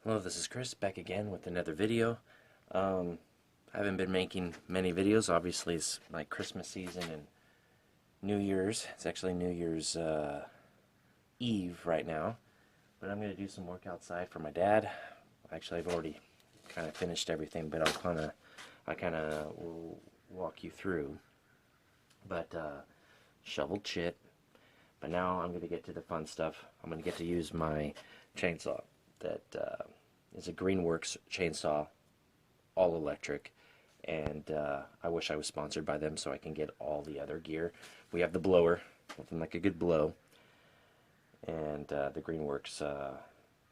Hello, this is Chris back again with another video. I haven't been making many videos. Obviously, it's like Christmas season and New Year's. It's actually New Year's Eve right now. But I'm going to do some work outside for my dad. Actually, I've already kind of finished everything, but I kind of will walk you through. But shoveled shit. But now I'm going to get to the fun stuff. I'm going to get to use my chainsaw that is a Greenworks chainsaw, all electric, and I wish I was sponsored by them so I can get all the other gear. We have the blower, nothing like a good blow, and the Greenworks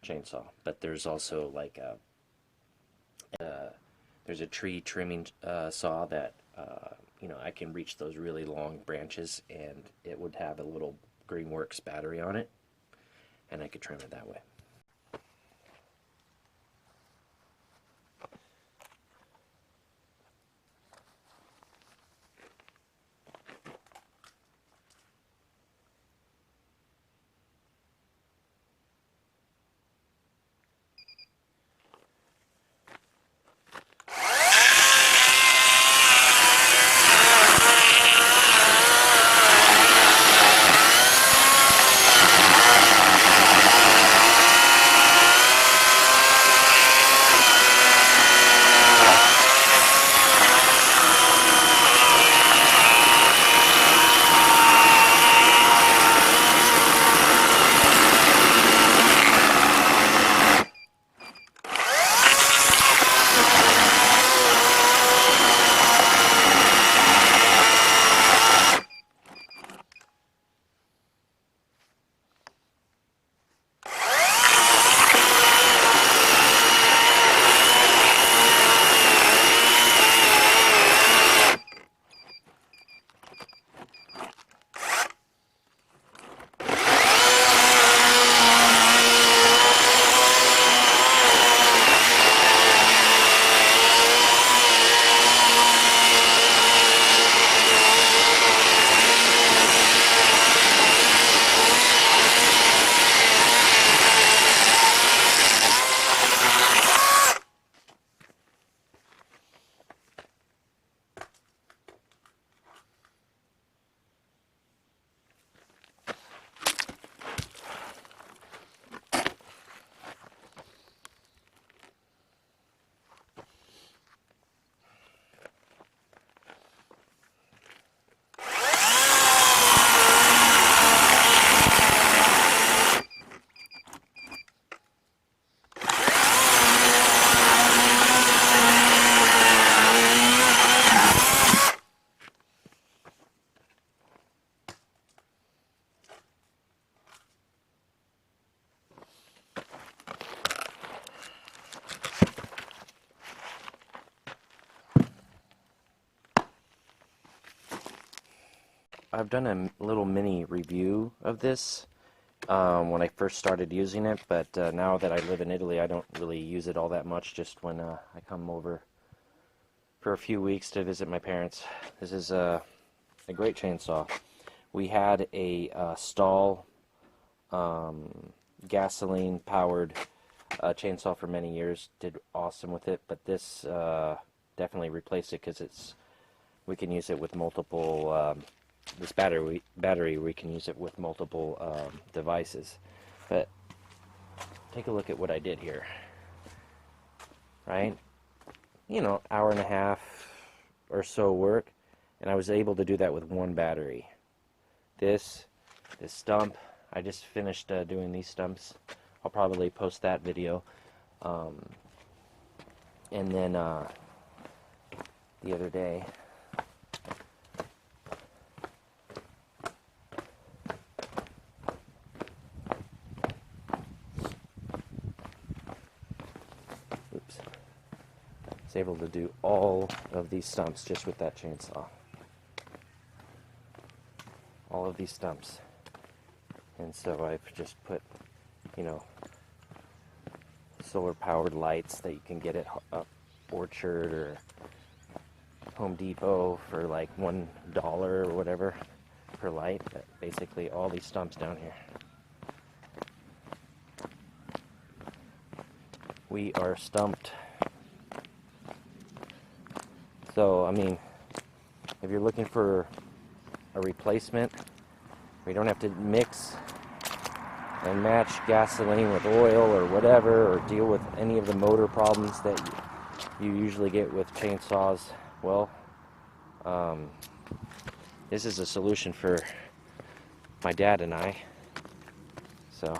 chainsaw. But there's also like there's a tree trimming saw that I can reach those really long branches, and it would have a little Greenworks battery on it, and I could trim it that way. I've done a little mini review of this when I first started using it, but now that I live in Italy, I don't really use it all that much, just when I come over for a few weeks to visit my parents. This is a great chainsaw. We had a Stahl gasoline-powered chainsaw for many years, did awesome with it, but this definitely replaced it because we can use it with multiple this battery we can use it with multiple devices. But take a look at what I did here, right? Hour and a half or so work, and I was able to do that with one battery. This stump, I just finished doing these stumps. I'll probably post that video, and then the other day I was able to do all of these stumps just with that chainsaw. All of these stumps. And so I've just put, solar powered lights that you can get at Orchard or Home Depot for like $1 or whatever per light. But basically all these stumps down here. we are stumped. So, I mean, if you're looking for a replacement where you don't have to mix and match gasoline with oil or whatever, or deal with any of the motor problems that you usually get with chainsaws, well, this is a solution for my dad and I. So